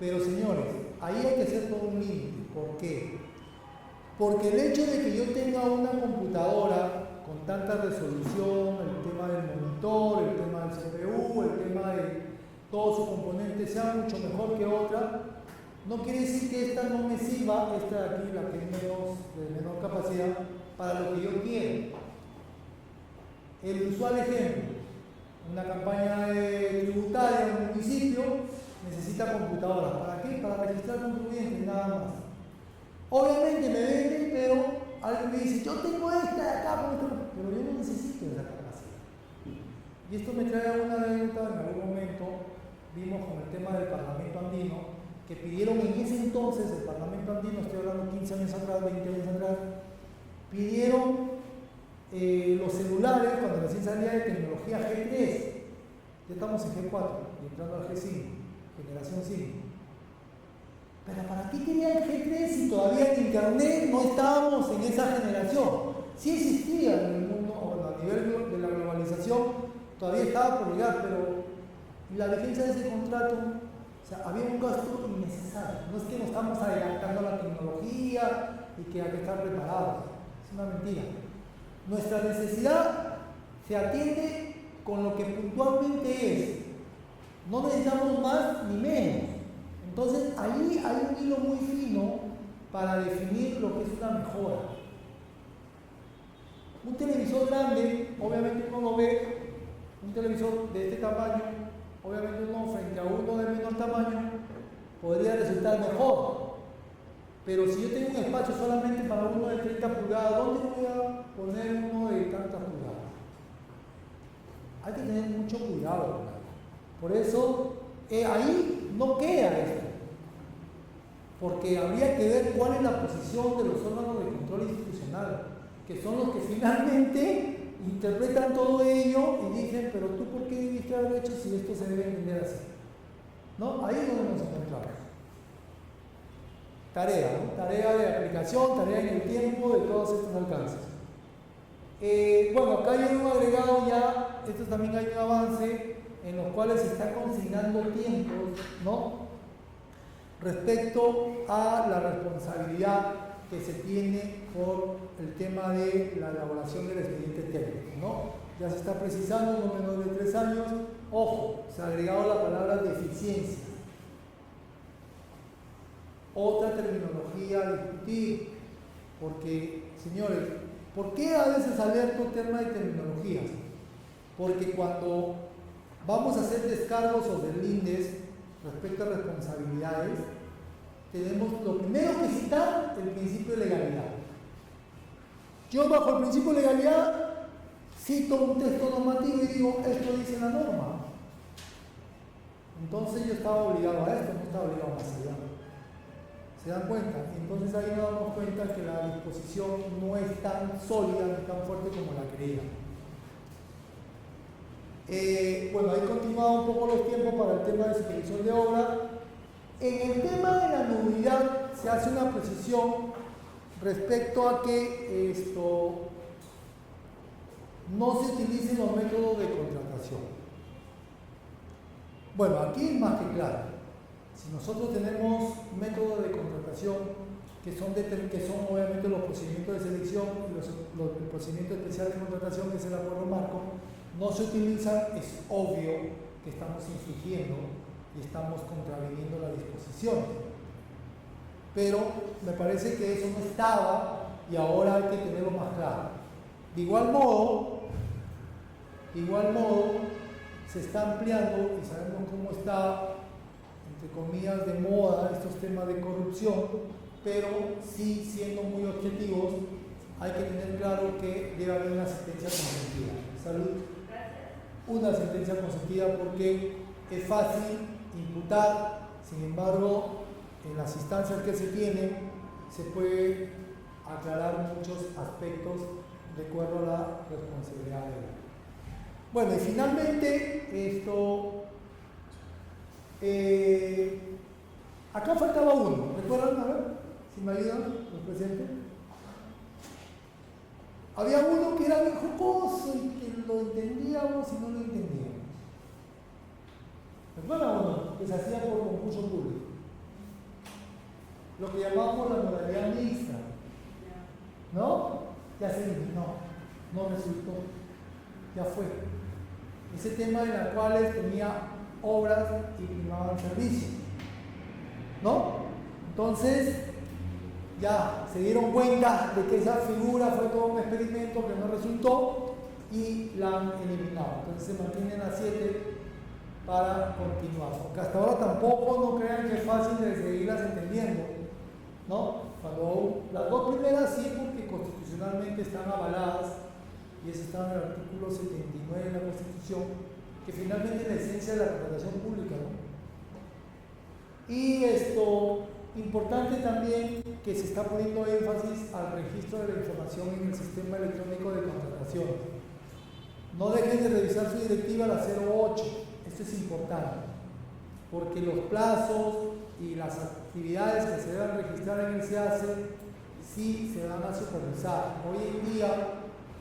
Pero señores, ahí hay que hacer todo un límite. ¿Por qué? Porque el hecho de que yo tenga una computadora con tanta resolución, el tema del monitor, el tema del CPU, el tema de todos sus componentes sea mucho mejor que otra, no quiere decir que esta no me sirva, esta de aquí, la que es de menor capacidad, para lo que yo quiero. El usual ejemplo: una campaña tributaria en un municipio necesita computadoras. ¿Para qué? Para registrar contribuyentes, nada más. Obviamente me venden, pero alguien me dice: yo tengo esta de acá, pero yo no necesito esa capacidad. Y esto me trae a una anécdota. En algún momento vimos con el tema del Parlamento Andino, que pidieron en ese entonces, el Parlamento Andino, estoy hablando 15 años atrás, 20 años atrás, pidieron los celulares cuando recién salía de tecnología G3. Ya estamos en G4 y entrando al G5, generación 5. Pero ¿para qué querían G3 si todavía en Internet no estábamos en esa generación? Sí existía en el mundo, o a nivel de la globalización, todavía estaba por llegar, pero la vigencia de ese contrato, o sea, había un gasto innecesario. No es que nos estamos adelantando a la tecnología y que hay que estar preparados. Es una mentira. Nuestra necesidad se atiende con lo que puntualmente es. No necesitamos más ni menos. Entonces ahí hay un hilo muy fino para definir lo que es una mejora. Un televisor grande, obviamente uno lo ve, un televisor de este tamaño, obviamente uno frente a uno de menor tamaño podría resultar mejor. Pero si yo tengo un espacio solamente para uno de 30 pulgadas, ¿dónde voy a poner uno de tantas pulgadas? Hay que tener mucho cuidado. Por eso, ahí no queda esto. Porque habría que ver cuál es la posición de los órganos de control institucional, que son los que finalmente interpretan todo ello y dicen, pero tú ¿por qué debiste haberlo hecho si esto se debe entender así? ¿No? Ahí es donde nos encontramos. Tarea, ¿no? Tarea de aplicación, tarea en el tiempo de todos estos alcances. Bueno, acá hay un agregado ya, esto también hay un avance en los cuales se está consignando tiempos, ¿no? Respecto a la responsabilidad que se tiene por el tema de la elaboración del expediente técnico, ¿no? Ya se está precisando no menos de 3 años. Ojo, se ha agregado la palabra deficiencia. Otra terminología a discutir, porque, señores, ¿por qué a veces alerto tema de terminologías? Porque cuando vamos a hacer descargos sobre el INDES respecto a responsabilidades, tenemos lo primero que citar, el principio de legalidad. Yo bajo el principio de legalidad cito un texto normativo y digo, esto dice la norma. Entonces yo estaba obligado a esto, no estaba obligado más allá. ¿Se dan cuenta? Entonces ahí nos damos cuenta que la disposición no es tan sólida ni tan fuerte como la creía. Bueno, ahí continuado un poco los tiempos para el tema de supervisión de obra. En el tema de la nulidad se hace una precisión respecto a que esto no se utilicen los métodos de contratación. Bueno, aquí es más que claro. Si nosotros tenemos métodos de contratación que son obviamente los procedimientos de selección y el procedimiento especial de contratación, que es el acuerdo marco, no se utilizan, es obvio que estamos infringiendo y estamos contraviniendo la disposición. Pero me parece que eso no estaba y ahora hay que tenerlo más claro. De igual modo, se está ampliando y sabemos cómo está, entre comillas, de moda estos temas de corrupción, pero sí, siendo muy objetivos, hay que tener claro que debe haber una sentencia consentida. Salud. Una sentencia consentida porque es fácil imputar, sin embargo, en las instancias que se tienen, se puede aclarar muchos aspectos de acuerdo a la responsabilidad de la. Bueno, y finalmente, esto. Acá faltaba uno, ¿recuerdan? A ver, si me ayudan, los presentes. Había uno que era bien jocoso y que lo entendíamos y no lo entendíamos. ¿Recuerdan uno? Que se hacía por concurso público. Lo que llamábamos la modalidad mixta. ¿No? Ya se dijo, no resultó. Ya fue. Ese tema en el cual tenía obras y primaban servicios. ¿No? Entonces, ya se dieron cuenta de que esa figura fue todo un experimento que no resultó y la han eliminado. Entonces se mantienen a 7 para continuar. Porque hasta ahora tampoco no crean que es fácil de seguirlas entendiendo. ¿no? Cuando las dos primeras sí, porque constitucionalmente están avaladas, y eso está en el artículo 79 de la Constitución, que finalmente es la esencia de la contratación pública, ¿no? Y esto, importante también que se está poniendo énfasis al registro de la información en el sistema electrónico de contrataciones. No dejen de revisar su directiva, la 08, esto es importante, porque los plazos y las actividades que se deben registrar en el SEACE sí se van a supervisar. Hoy en día,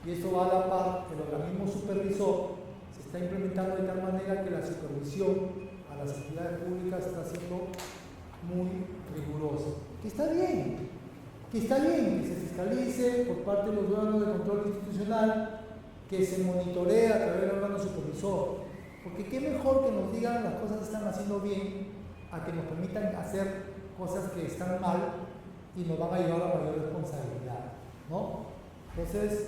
y esto va a la par, el organismo supervisor se está implementando de tal manera que la supervisión a las actividades públicas está siendo muy rigurosa. Que está bien, que se fiscalice por parte de los órganos de control institucional, que se monitoree a través del órgano supervisor, porque qué mejor que nos digan las cosas que están haciendo bien a que nos permitan hacer cosas que están mal y nos van a llevar a mayor responsabilidad, ¿no? Entonces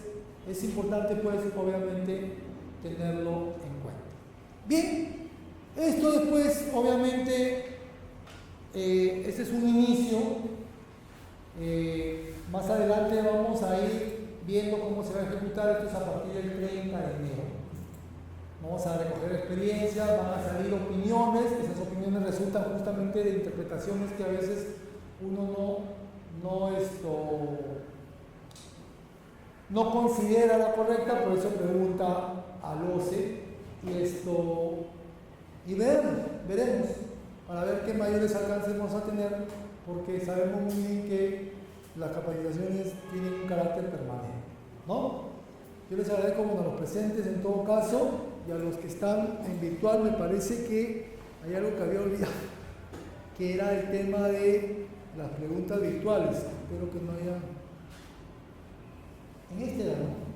es importante pues obviamente tenerlo en cuenta. Bien, esto después obviamente este es un inicio. Más adelante vamos a ir viendo cómo se va a ejecutar. Esto es a partir del 30 de enero. Vamos a recoger experiencias, van a salir opiniones. Esas opiniones resultan justamente de interpretaciones que a veces uno no considera la correcta, por eso pregunta al OCE y veremos para ver qué mayores alcances vamos a tener, porque sabemos muy bien que las capacitaciones tienen un carácter permanente, ¿no? Yo les agradezco a los presentes en todo caso, y a los que están en virtual. Me parece que hay algo que había olvidado, que era el tema de las preguntas virtuales. Espero que no haya... En este lado.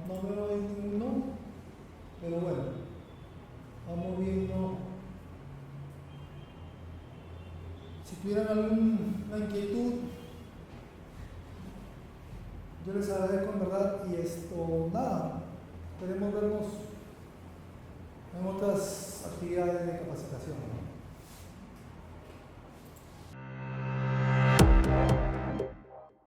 No veo ahí ninguno, pero bueno, vamos viendo. Si tuvieran alguna inquietud, yo les agradezco en verdad, y nada, esperemos vernos en otras actividades de capacitación.